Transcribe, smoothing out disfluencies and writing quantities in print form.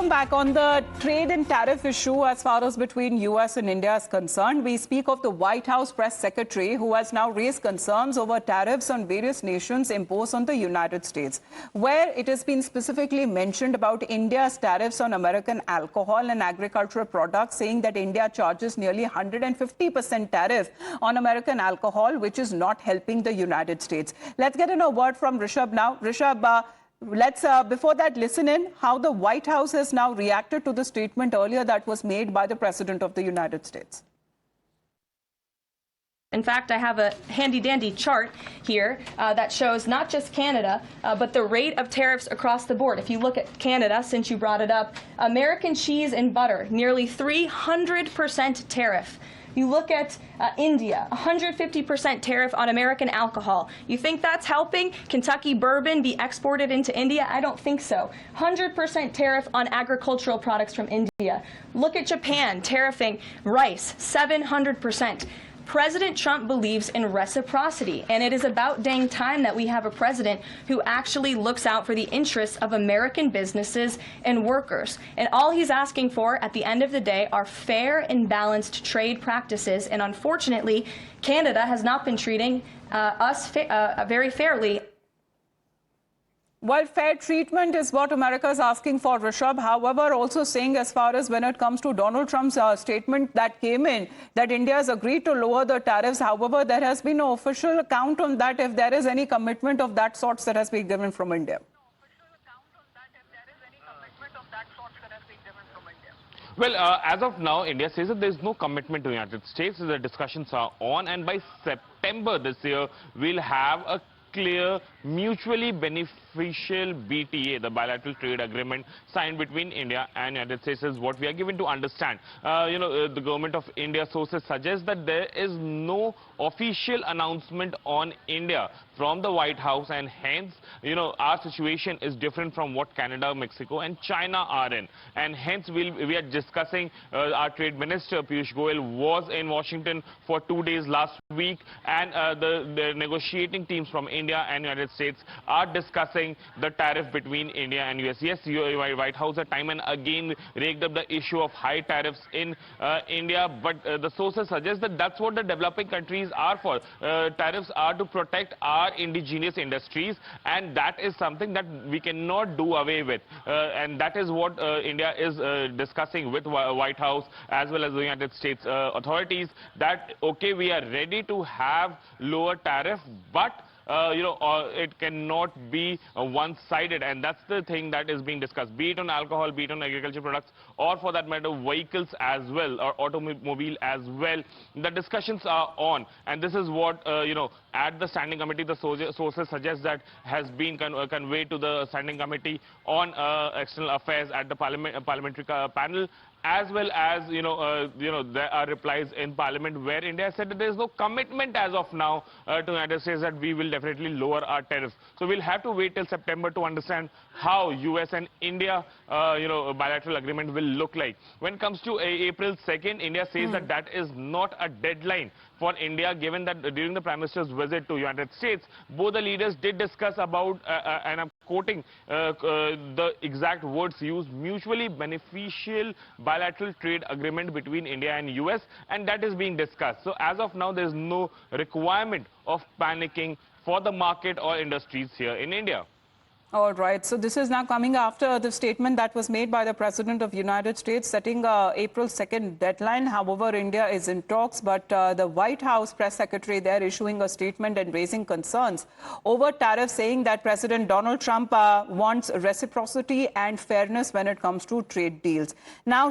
Welcome back. On the trade and tariff issue, as far as between US and India is concerned, we speak of the White House press secretary who has now raised concerns over tariffs on various nations imposed on the United States, where it has been specifically mentioned about India's tariffs on American alcohol and agricultural products, saying that India charges nearly 150% tariff on American alcohol, which is not helping the United States. Let's get in a word from Rishabh now. Rishabh, let's, before that, listen in how the White House has now reacted to the statement earlier that was made by the President of the United States. In fact, I have a handy-dandy chart here that shows not just Canada, but the rate of tariffs across the board. If you look at Canada, since you brought it up, American cheese and butter, nearly 300% tariff. You look at India, 150% tariff on American alcohol. You think that's helping Kentucky bourbon be exported into India? I don't think so. 100% tariff on agricultural products from India. Look at Japan, tariffing rice, 700%. President Trump believes in reciprocity, and it is about dang time that we have a president who actually looks out for the interests of American businesses and workers. And all he's asking for at the end of the day are fair and balanced trade practices, and unfortunately, Canada has not been treating us very fairly. Well, fair treatment is what America is asking for, Rishabh. However, also saying as far as when it comes to Donald Trump's statement that came in, that India has agreed to lower the tariffs. However, there has been no official account on that, if there is any commitment of that sort that has been given from India. Well, as of now, India says that there is no commitment to the United States. The discussions are on, and by September this year, we'll have a clear, mutually beneficial BTA, the bilateral trade agreement signed between India and United States, is what we are given to understand. The government of India sources suggest that there is no official announcement on India from the White House, and hence, our situation is different from what Canada, Mexico and China are in. And hence, we are discussing, our Trade Minister, Piyush Goyal, was in Washington for 2 days last week, and the negotiating teams from India and United States are discussing the tariff between India and US. Yes, White House has time and again raked up the issue of high tariffs in India, but the sources suggest that that's what the developing countries are for. Tariffs are to protect our indigenous industries, and that is something that we cannot do away with. And that is what India is discussing with White House as well as the United States authorities, that okay, we are ready to have lower tariff, but it cannot be one-sided, and that's the thing that is being discussed, be it on alcohol, be it on agricultural products, or for that matter, vehicles as well, or automobile as well. The discussions are on, and this is what, at the standing committee, the sources suggest that has been conveyed to the standing committee on external affairs at the parliamentary panel, as well as, there are replies in Parliament where India said that there is no commitment as of now to the United States that we will definitely lower our tariffs. So we'll have to wait till September to understand how US and India, bilateral agreement will look like. When it comes to April 2nd, India says that that is not a deadline for India, given that during the Prime Minister's visit to United States, both the leaders did discuss about, and I'm quoting the exact words used, mutually beneficial bilateral trade agreement between India and US, and that is being discussed. So as of now, there is no requirement of panicking for the market or industries here in India. All right. So this is now coming after the statement that was made by the President of the United States setting April 2nd deadline. However, India is in talks, but the White House press secretary there issuing a statement and raising concerns over tariffs, saying that President Donald Trump wants reciprocity and fairness when it comes to trade deals. Now,